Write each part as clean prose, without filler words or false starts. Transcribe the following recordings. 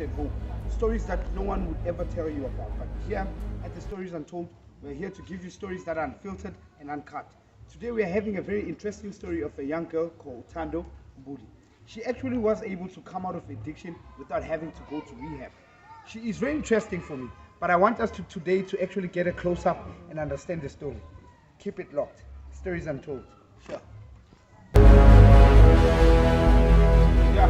at home. Stories that no one would ever tell you about. But here at the Stories Untold, we're here to give you stories that are unfiltered and uncut. Today we are having a very interesting story of a young girl called Thando. She actually was able to come out of addiction without having to go to rehab. She is very interesting for me, but I want us to today to actually get a close up and understand the story. Keep it locked. Stories Untold. Sure. Yeah.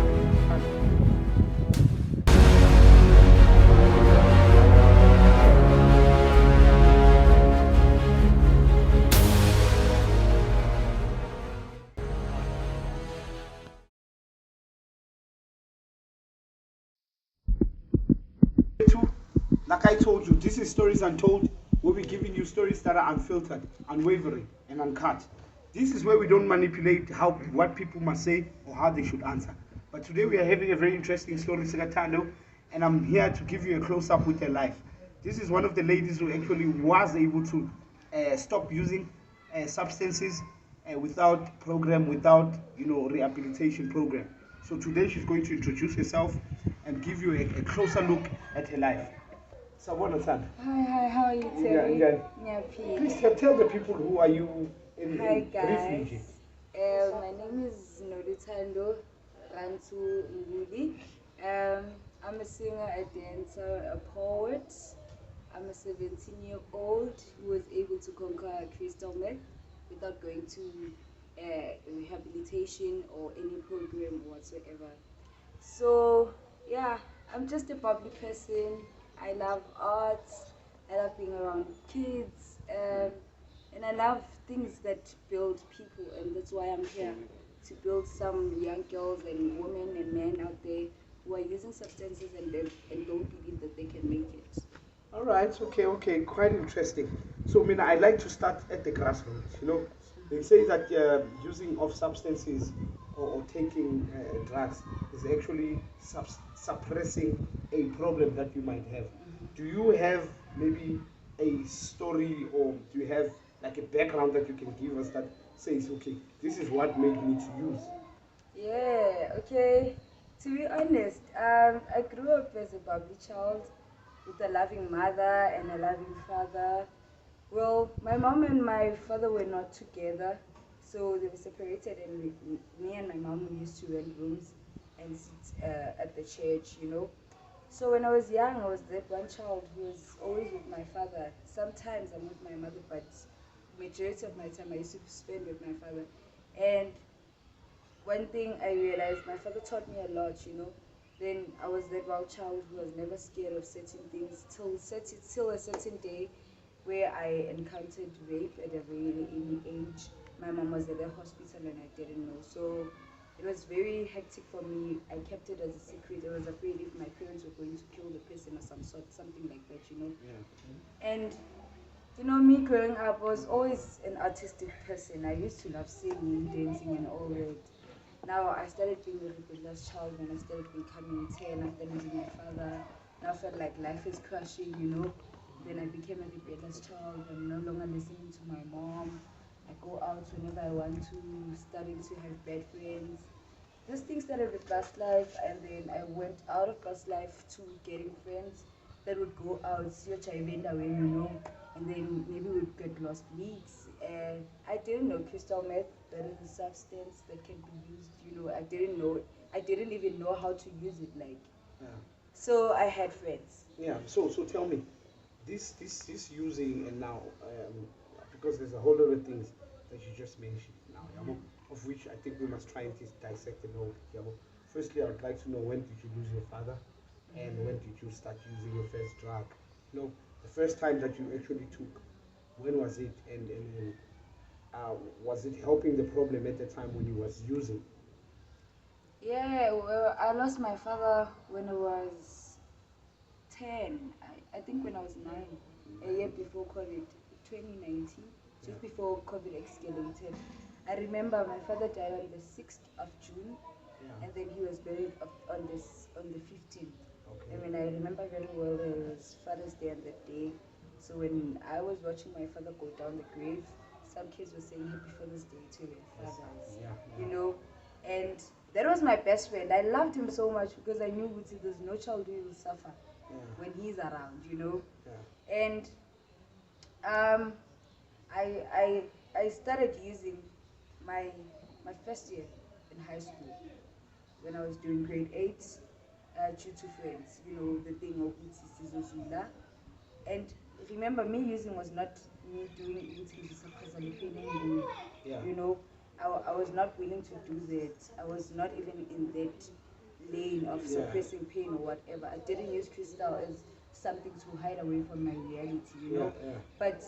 Like I told you, this is Stories Untold. We'll be giving you stories that are unfiltered, unwavering, and uncut. This is where we don't manipulate what people must say or how they should answer. But today we are having a very interesting story, Thando, and I'm here to give you a close-up with her life. This is one of the ladies who actually was able to stop using substances without program, without rehabilitation program. So today she's going to introduce herself and give you a closer look at her life. Sabona Thando. Hi, how are you today? Yeah, Please tell the people who are you Hi guys. briefly. My name is Thando Rantu Ngudi. I'm a singer, a dancer, a poet. I'm a 17-year-old who was able to conquer crystal meth without going to rehabilitation or any program whatsoever. So yeah, I'm just a bubbly person. I love art. I love being around kids, and I love things that build people. And that's why I'm here to build some young girls and women and men out there who are using substances and don't believe that they can make it. All right, okay, quite interesting. So, Mina, I like to start at the grassroots. They say that using of substances or taking drugs is actually suppressing a problem that you might have. Do you have maybe a story, or do you have like a background that you can give us that says, okay, this is what made me to use? Yeah, okay. To be honest, I grew up as a bubbly child with a loving mother and a loving father. Well, my mom and my father were not together, so they were separated, and me and my mom used to rent rooms and sit at the church. So when I was young, I was that one child who was always with my father. Sometimes I'm with my mother, but majority of my time I used to spend with my father. And one thing I realized, my father taught me a lot. Then I was that wild child who was never scared of certain things till a certain day where I encountered rape at a very early age. My mom was at the hospital and I didn't know. So it was very hectic for me. I kept it as a secret. I was afraid if my parents were going to kill the person or something like that. Yeah. And me growing up, I was always an artistic person. I used to love singing, dancing, and all that. Now I started being a rebellious child when I started becoming 10 after losing my father. Now I felt like life is crashing. Then I became a rebellious child. I'm no longer listening to my mom. I go out whenever I want to, starting to have bad friends. This thing started with bus life, and then I went out of bus life to getting friends that would go out, see a chivenda way, and then maybe we'd get lost weeks. And I didn't know crystal meth, that is a substance that can be used. I didn't know. I didn't even know how to use it. Yeah. So I had friends. Yeah. So tell me, this using and now because there's a whole lot of things that you just mentioned now, of which I think we must try and dissect and know. Firstly, I would like to know, when did you lose your father, and when did you start using your first drug? The first time that you actually took, when was it, and was it helping the problem at the time when you was using? Yeah, well, I lost my father when I was 10. I think when I was 9, a year before COVID, 2019, Yeah. just before COVID escalated. I remember my father died on the 6th of June, Yeah. and then he was buried on the 15th. Okay. I mean, I remember very well, it was Father's Day on that day. So when I was watching my father go down the grave, some kids were saying Happy Father's Day to their Yes. fathers, Yeah. you know. And that was my best friend. I loved him so much because I knew there's no child who will suffer when he's around, you know. And um, I started using my first year in high school when I was doing grade 8 due to friends, you know, the thing of Sizozula. And remember, me using was not me doing it, you know. I was not willing to do that. I was not even in that lane of suppressing pain or whatever. I didn't use crystal as something to hide away from my reality, you know. But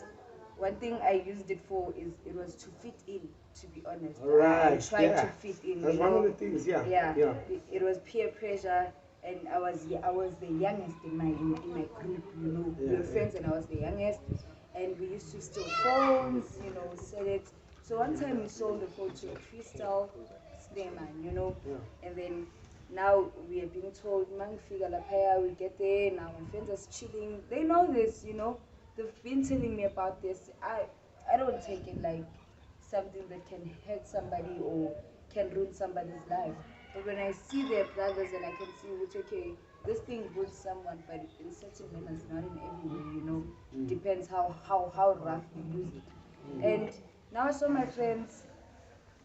one thing I used it for is it was to fit in, to be honest. I tried to fit in. That's one of the things, It was peer pressure, and I was the youngest in my group, you know. We were friends and I was the youngest, and we used to steal phones, you know, sell it. So one time we sold the phone to a crystal snowman, you know, and then now we are being told, "Man, figure lapaya, we get there now. My friends are chilling. They know this, you know. They've been telling me about this. I don't take it like something that can hurt somebody or can ruin somebody's life. But when I see their brothers and I can see, which okay, this thing hurts someone, but in certain manners, not in every way, you know. Depends how rough you use it. And now I saw my friends,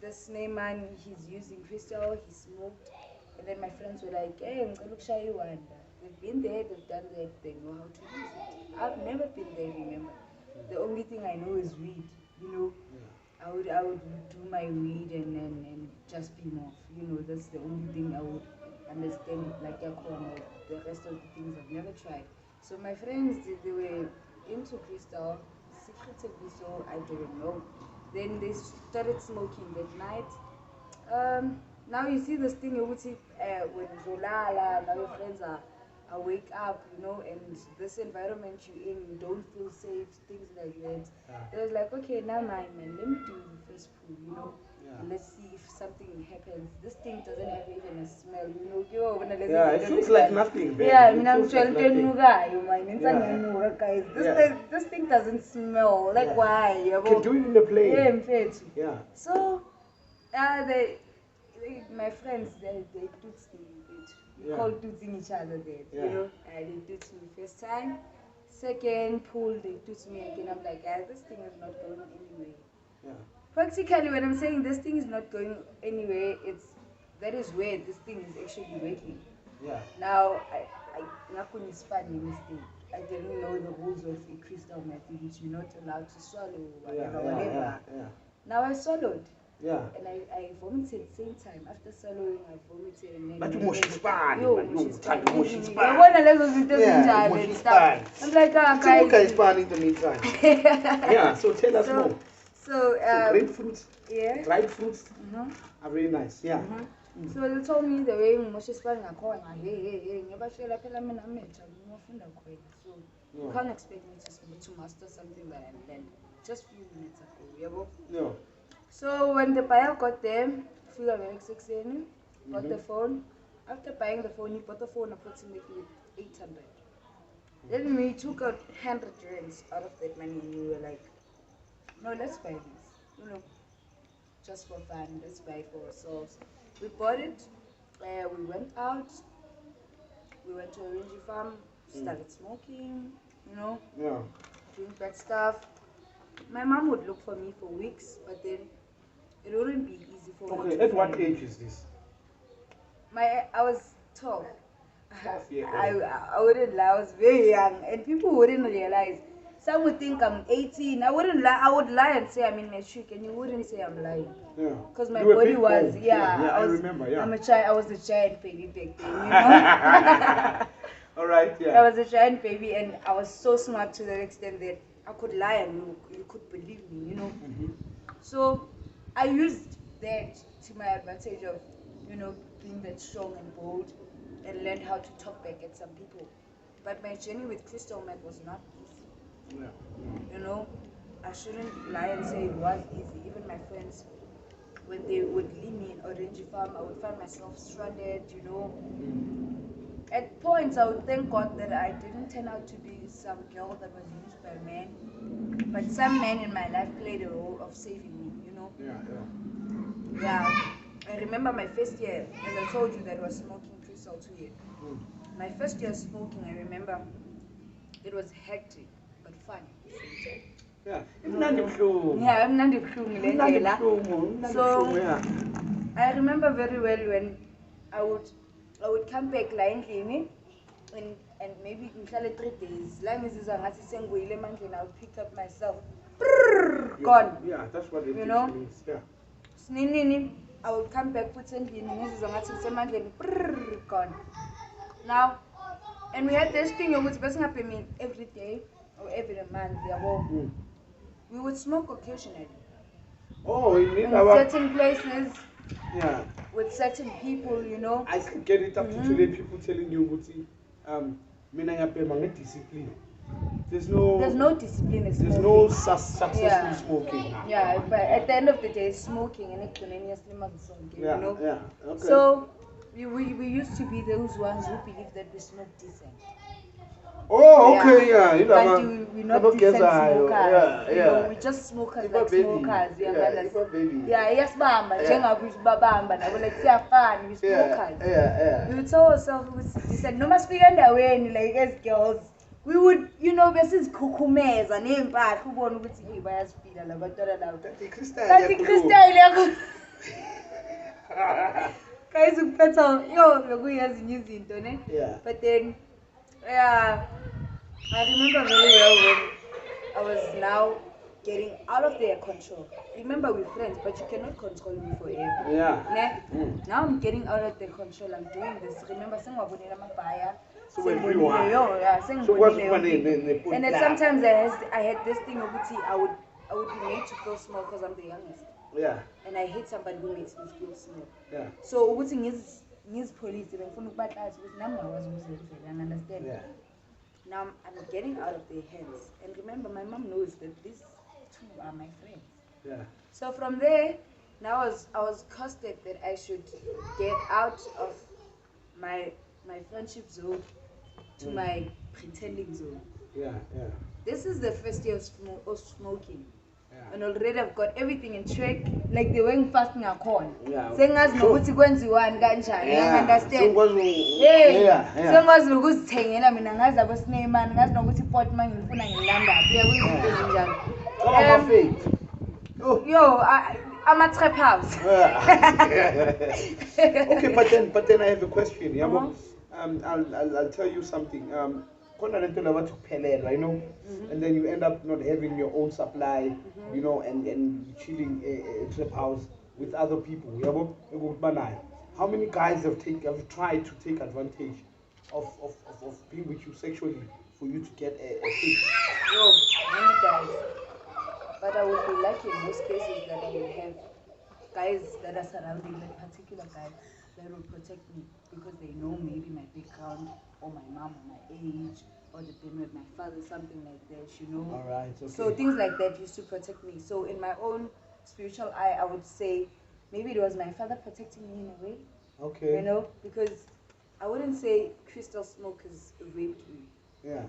this name man, he's using crystal, he smoked, and then my friends were like, "Hey, look, Shai Wanda. They've been there, they've done that, they know how to use it." I've never been there, remember. The only thing I know is weed, you know. I would do my weed and just be off, you know. That's the only thing I would understand, like the rest of the things I've never tried. So my friends, they were into crystal, secretively so, I didn't know. Then they started smoking that night. Now you see this thing, when Zolala, now your friends are wake up, you know, and this environment you're in, you don't feel safe, things like that. It was like, okay, now man, let me do the first pool, you know. And let's see if something happens. This thing doesn't have even a smell, you know. It feels like nothing. I'm guys. This thing doesn't smell. Like why? You can do it in the plane. So my friends, they toots me. We call tootsing each other there. You know, they toots me first time. Second pool, they toots me again. I'm like, guys, this thing is not going anywhere. Practically, when I'm saying this thing is not going anywhere, that is where this thing is actually working. Now, I didn't know the rules of a crystal method, which you're not allowed to swallow, whatever. Now I swallowed. And I vomited at the same time. After swallowing, I vomited and then. But you I'm like, guys. In the meantime. So tell us more. So grapefruits, dried fruits are very nice. So they told me the way Moshe Span so you can't expect me to master something that I learned just few minutes ago. So when the buyer got there, feel very excited, got the phone. After buying the phone, he bought the phone approximately with 800. Then we took out 100 rands out of that money and we were like, no, let's buy this. You know, just for fun, let's buy it for ourselves. We bought it, we went out, we went to a Renji farm, started smoking, you know, doing bad stuff. My mom would look for me for weeks, but then it wouldn't be easy for me. Okay, at what age is this? I was 12. 12 years old. I wouldn't lie, I was very young, and people wouldn't realize. Some would think I'm 18. I wouldn't lie. I would lie and say I'm in matric, and you wouldn't say I'm lying. Because my body was, I remember. I'm a child. I was a giant baby back then, you know. All right. I was a giant baby, and I was so smart to the extent that I could lie and you could believe me, you know. So I used that to my advantage of, you know, being that strong and bold, and learned how to talk back at some people. But my journey with crystal meth was not easy. You know, I shouldn't lie and say it was easy. Even my friends, when they would leave me in Orange Farm, I would find myself stranded, you know. At points, I would thank God that I didn't turn out to be some girl that was used by men, but some men in my life played a role of saving me, you know. I remember my first year, as I told you, that was smoking crystal 2 years. My first year smoking, I remember it was hectic but fun at the same time. Yeah. Yeah, mnandi buhlungu le ndlela. So I remember very well when I would come back la endlini and maybe ngihlale 3 days. La ngizizwa ngathi sengiyile emandleni, I would pick up myself. Gone. Yeah, that's what it means. Yeah. Sinini, I would come back futhi endlini ngizizwa ngathi ngisemandleni. Gone. Now, and we had this thing yokuthi besingabhemi every day or every month, yabo. We would smoke occasionally. Oh, you mean in certain places. Yeah. With certain people, you know. I can get it up to today. People telling you, mina ngiyabhema discipline. There's no discipline in smoking. There's no successful smoking. Yeah, but at the end of the day, smoking and you know. Yeah. Okay. So we used to be those ones who believe that we smoke decent. Oh, okay, yeah. But we're not decent smokers. Yeah. You know, we just smokers like smokers. Yeah, yes, mama. Like we smokers. We would tell ourselves, we said, no must be underwear, like as girls. We would, you know, besizikhukhumeza nempahla ubone ukuthi hey bayasifila labantwana labo. Kanti Crystal yakho. Guys ukuphetha bekuyazinye izinto ne. But then I remember very well when I was now getting out of their control. Remember, we're friends, but you cannot control me forever. Yeah. Now I'm getting out of their control. I'm doing this. Remember, so and then sometimes I had this thing of I would be made to feel small because I'm the youngest. Yeah. And I hate somebody who makes me feel small. Yeah. So what thing is police understand? Yeah. Now I'm getting out of their hands. And remember, my mom knows that these two are my friends. Yeah. So from there, now I was costed that I should get out of my friendship zone to my pretending zone. Yeah. This is the first year of smoking. And already I've got everything in track, like the way fasting are called. Sengazi nokuthi kwenziwani kanjani, I understand. Sengazi ukuzithengela mina ngazi abosinemani, ngazi nokuthi pot manje ngifuna ngilanda. Uyakuyizinto ezinjalo. Yo, I'm a trap house. Okay, but then I have a question. I'll tell you something. You know, and then you end up not having your own supply, you know, and chilling a trap house with other people. How many guys have tried to take advantage of being with you sexually for you to get a fix? No, many guys. But I would be lucky in most cases that I will have guys that are surrounding that particular guy that will protect me because they know maybe my background or my mom or my age or they've been with my father, something like that, you know. All right, okay. So things like that used to protect me. So in my own spiritual eye, I would say maybe it was my father protecting me in a way. Okay. You know, because I wouldn't say crystal smokers raped me. Yeah.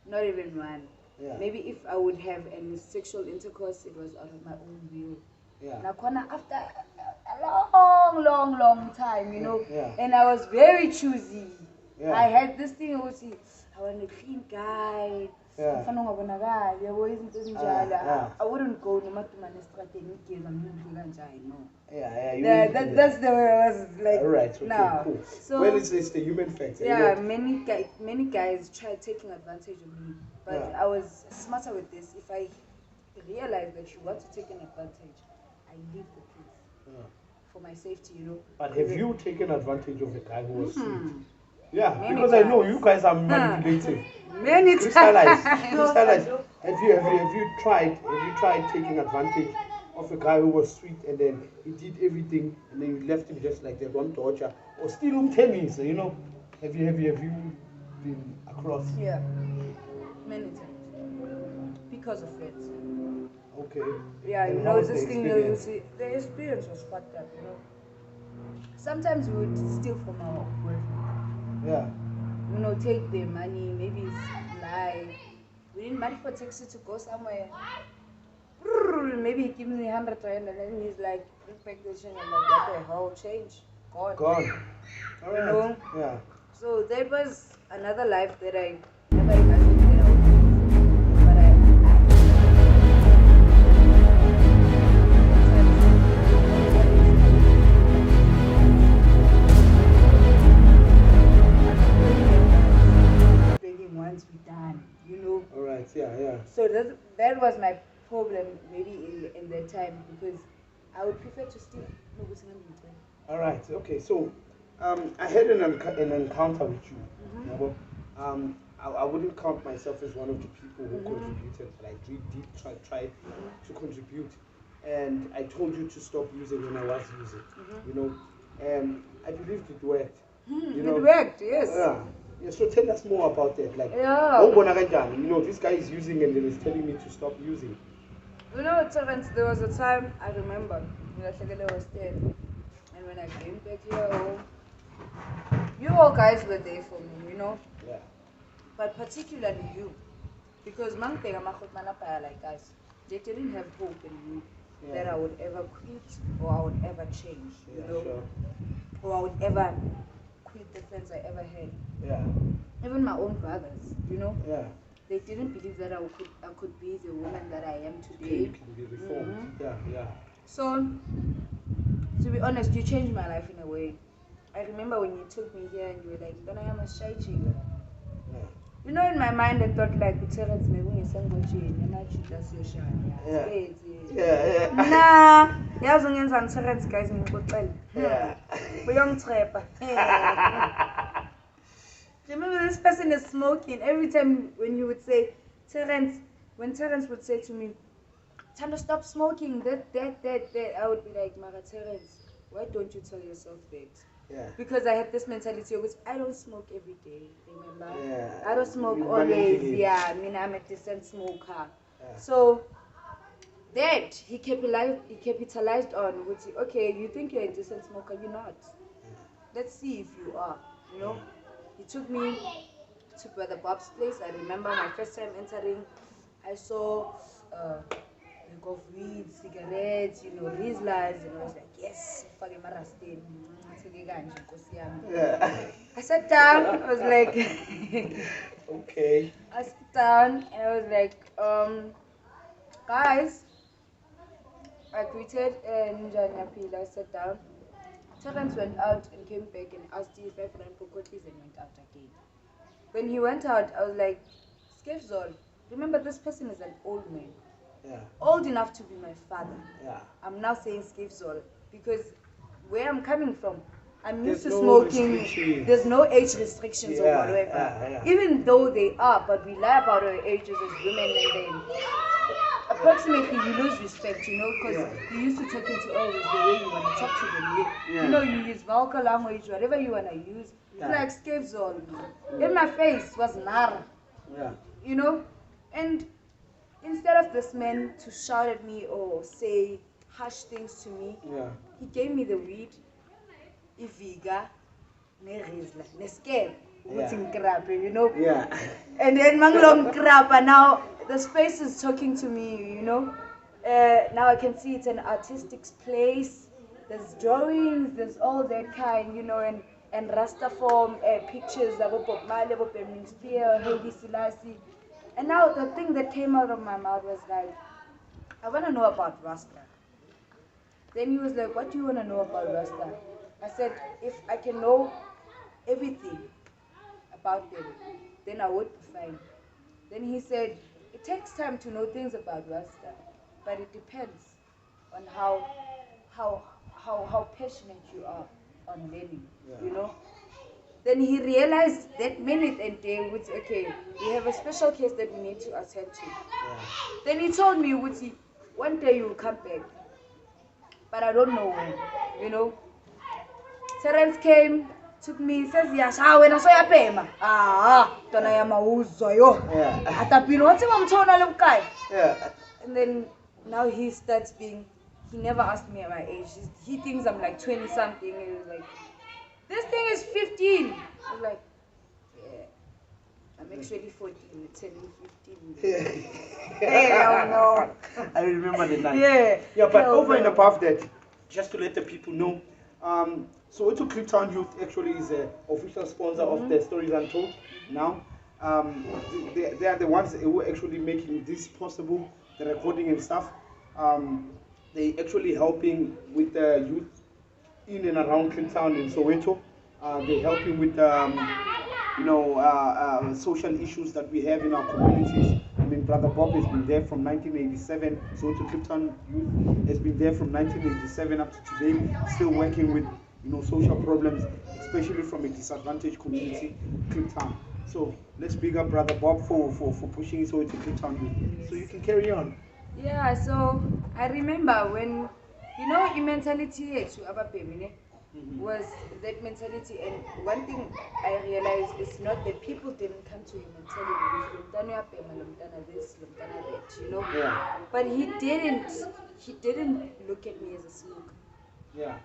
Not even one. Yeah. Maybe if I would have any sexual intercourse, it was out of my own will. Yeah. Now, after a long time, you know, and I was very choosy. Yeah. I had this thing, I want a clean guy. Yeah. I wouldn't go no matter my strategy. Yeah. That's the way I was like. All right. Okay. Now. Cool. So, well, it's the human factor. Yeah. You know? Many guys tried taking advantage of me, but I was smarter with this. If I realize that you want to take an advantage, I leave the place for my safety, you know. But have you taken advantage of a guy who was sweet? Yeah, many because times. I know you guys are manipulative. Many times. Crystallize. Have you tried taking advantage of a guy who was sweet and then he did everything and then you left him just like that, one torture or still tennis, you know? Have you been across? Yeah, many times because of it. Okay. Yeah, and you know, this thing, you see, the experience was fucked up, you know. Sometimes we would steal from our boyfriend. Yeah. You know, take their money, maybe lie. We need money for taxi to go somewhere. maybe he gives me 100 rand and then he's like, bring back the change. I'm like, what the hell, change? Gone. All right. You know? Yeah. So that was another life that I never imagined that I would live. But begging once we done, you know. All right. Yeah. So that was my problem maybe in that time because I would prefer to steal. All right. Okay. So, I had an encounter with you. Mm-hmm. You know, I wouldn't count myself as one of the people who contributed, but I did try to contribute, and I told you to stop using when I was using. You know, and I believed it worked. You know, it worked, yes. Yeah. So tell us more about that. Like, you know, this guy is using and then he's telling me to stop using. You know, Terence, there was a time I remember when I was dead, and when I came back here home, you all guys were there for me, you know. Yeah. But particularly you, because like guys, they didn't have hope in me that I would ever quit or I would ever change, you know, sure. or I would ever quit the friends I ever had. Yeah. Even my own brothers, you know. Yeah. They didn't believe that I could be the woman that I am today. You can be reformed. Yeah. So, to be honest, you changed my life in a way. I remember when you took me here and you were like, "Gonna have a shy chica." You know, in my mind, I thought like, "Terence, maybe when you sang Gochi, you're not cheat as your shy." Yeah. Nah, yeah, so you can Terence, guys, me go tell. Yeah. We young trapper. Remember, this person is smoking. Every time when you would say, Terence, when Terence would say to me, Thando, stop smoking, that, I would be like, Mara Terence, why don't you tell yourself that? Yeah. Because I had this mentality of, I don't smoke every day, remember? Yeah. I don't smoke always, yeah. I mean, I'm a decent smoker. Yeah. So, that he capitalized on, would say, okay, you think you're a decent smoker, you're not. Let's see if you are, you know? He took me to Brother Bob's place. I remember my first time entering, I saw like weed, cigarettes, you know, Rizlas, and I was like, yes, fucking marastin. Yeah. I sat down, I was like, okay. I sat down and I was like, guys, I greeted Ninja Nyapila, I sat down. Terence went out and came back and asked if I friend Pokotis and went out again. When he went out, I was like, Skefzol, remember this person is an old man. Yeah. Old enough to be my father. Yeah. I'm now saying Skefzol because where I'm coming from, I'm used to no smoking. There's no age restrictions or whatever. Even though they are, but we lie about our ages as women and then approximately you lose respect, you know, because you used to talking to elders the way you want to talk to them. You know, you use vulgar language, whatever you want to use. It's like Skefzol. In my face was Nara. Yeah. You know? And instead of this man to shout at me or say harsh things to me, he gave me the weed, iviga, nerizla, neskep, you know? Yeah. And then manglong krapa. Now the space is talking to me, you know? Now I can see it's an artistic place. There's drawings, there's all that kind, you know, and Rasta form pictures of Bob Marley, Burning Spear, Haile Selassie. And now the thing that came out of my mouth was like, I want to know about Rasta. Then he was like, what do you want to know about Rasta? I said, if I can know everything about them, then I would be fine. Then he said, it takes time to know things about Rasta, but it depends on how passionate you are on learning, you know. Then he realized that minute and day, which, okay, we have a special case that we need to attend to. Then he told me, Wuti, one day you will come back, but I don't know when, you know. Terence came, took me, says, yes, when I saw your payment. Don't I am a uzo. And then now he starts being, he never asked me at my age. He thinks I'm like 20 something. He was like, this thing is 15. I was like, yeah. I'm actually 14, turning 15. Yeah. Hell no. I remember the night. Yeah. Yeah, but Hell over and no. above that, just to let the people know, Soweto Cliptown Youth actually is an official sponsor of the Stories Untold now. They are the ones who are actually making this possible, the recording and stuff. They actually helping with the youth in and around Cliptown and Soweto. They're helping with social issues that we have in our communities. I mean, Brother Bob has been there from 1987. Soweto Cliptown Youth has been there from 1987 up to today, still working with social problems, especially from a disadvantaged community, Cliptown. So let's big up Brother Bob for pushing Soweto Cliptown Youth. So you can carry on. Yeah, so I remember when, mentality to our family was that mentality, and one thing I realized is not that people didn't come to him and tell him this, that, Yeah. but he didn't look at me as a smoke. Yeah.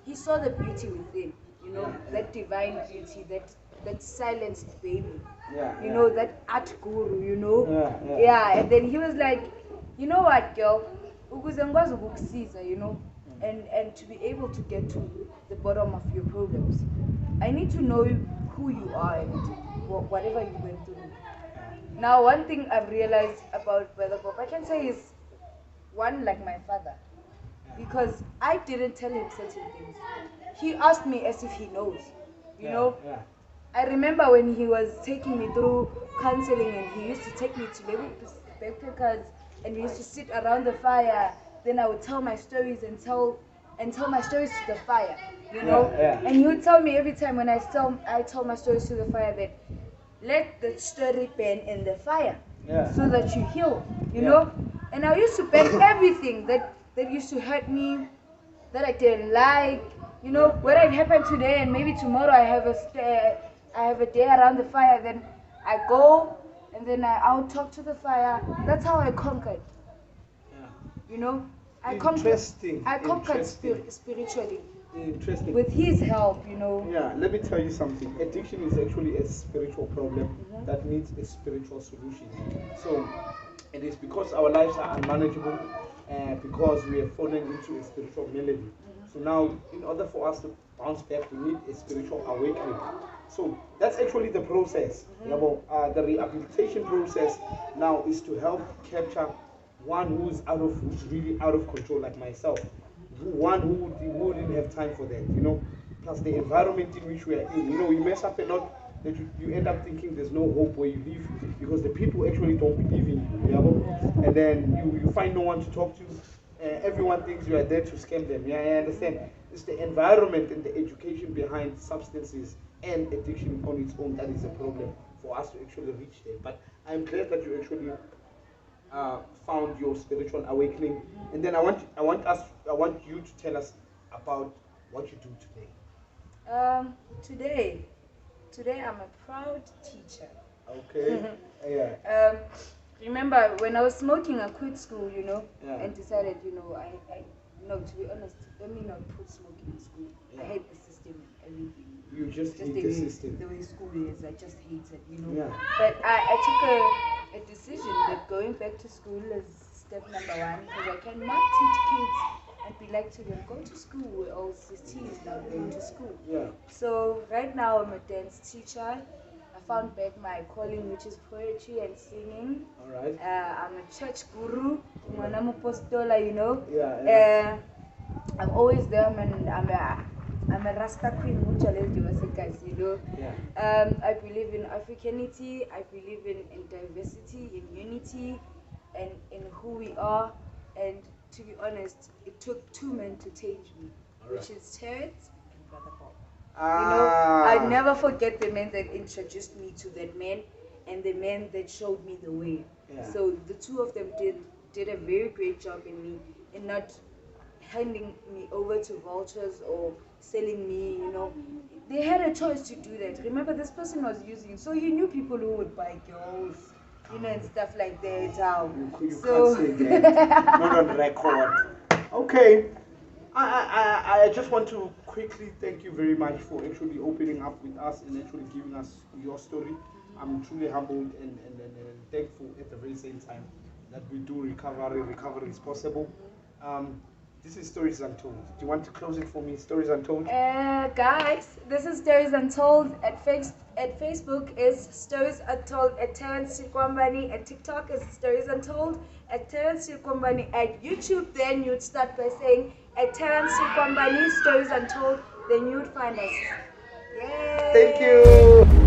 He saw the beauty within, Yeah. that divine beauty, that silenced baby, Yeah. that art guru, Yeah. and then he was like, you know what, girl, ukuze ngikwazi ukukusiza, and to be able to get to the bottom of your problems, I need to know who you are and whatever you went through. Now, one thing I've realized about Brother Bob, I can say, is one, like my father, because I didn't tell him certain things. He asked me as if he knows, Yeah. I remember when he was taking me through counseling, and he used to take me to backpackers, and we used to sit around the fire. Then I would tell my stories and tell my stories to the fire, Yeah. And he would tell me every time when I tell my stories to the fire that let the story burn in the fire, so that you heal, And I used to burn everything that used to hurt me, that I didn't like, whether it happened today and maybe tomorrow I have a day around the fire, then I go and then I'll talk to the fire. That's how I conquered. I conquered spiritually. Interesting. With his help, Yeah, let me tell you something. Addiction is actually a spiritual problem that needs a spiritual solution. So, it is because our lives are unmanageable, because we have fallen into a spiritual malady. So now, in order for us to bounce back, we need a spiritual awakening. So that's actually the process. The rehabilitation process now is to help capture one who's really out of control, like myself. One who wouldn't have time for that, plus the environment in which we are in. You mess up a lot that you end up thinking there's no hope where you live, because the people actually don't believe in you, and then you find no one to talk to. Everyone thinks you are there to scam them. Yeah, I understand. It's the environment and the education behind substances and addiction on its own that is a problem for us to actually reach there. But I'm glad that you actually found your spiritual awakening, and then I want you to tell us about what you do today. Today I'm a proud teacher. Okay. Yeah. Remember when I was smoking, I quit school, and decided, I no, to be honest, let me not put smoking in school. I hate the system and everything. You just hate the system. The way school is, I just hate it, Yeah. But I took a decision that going back to school is step number one, because I cannot teach kids and be like to them, go to school. We're all 16 now going to school. Yeah. So right now I'm a dance teacher. I found back my calling, which is poetry and singing. All right. I'm a church guru, Apostola, Yeah. I'm always there, and I'm a Rasta queen, guys, Yeah. I believe in Africanity, I believe in diversity, in unity, and in who we are. And to be honest, it took two men to change me, which is Terrence and Brother Bob. I never forget the men that introduced me to that man, and the men that showed me the way. Yeah. So the two of them did a very great job in me, in not handing me over to vultures or selling me, They had a choice to do that. Remember, this person was using, so he knew people who would buy girls, and stuff like that. You can't say that. Not on record. Okay. I just want to quickly thank you very much for actually opening up with us and actually giving us your story. I'm truly humbled and thankful at the very same time that we do recovery. Recovery is possible. This is Stories Untold. Do you want to close it for me? Stories Untold? Guys, this is Stories Untold. At Facebook is Stories Untold. At Terence Sikwambani. At TikTok is Stories Untold. At Terence Sikwambani. At YouTube, then you'd start by saying at Terence Sikwambani Stories Untold. Then you'd find us. Yay! Thank you.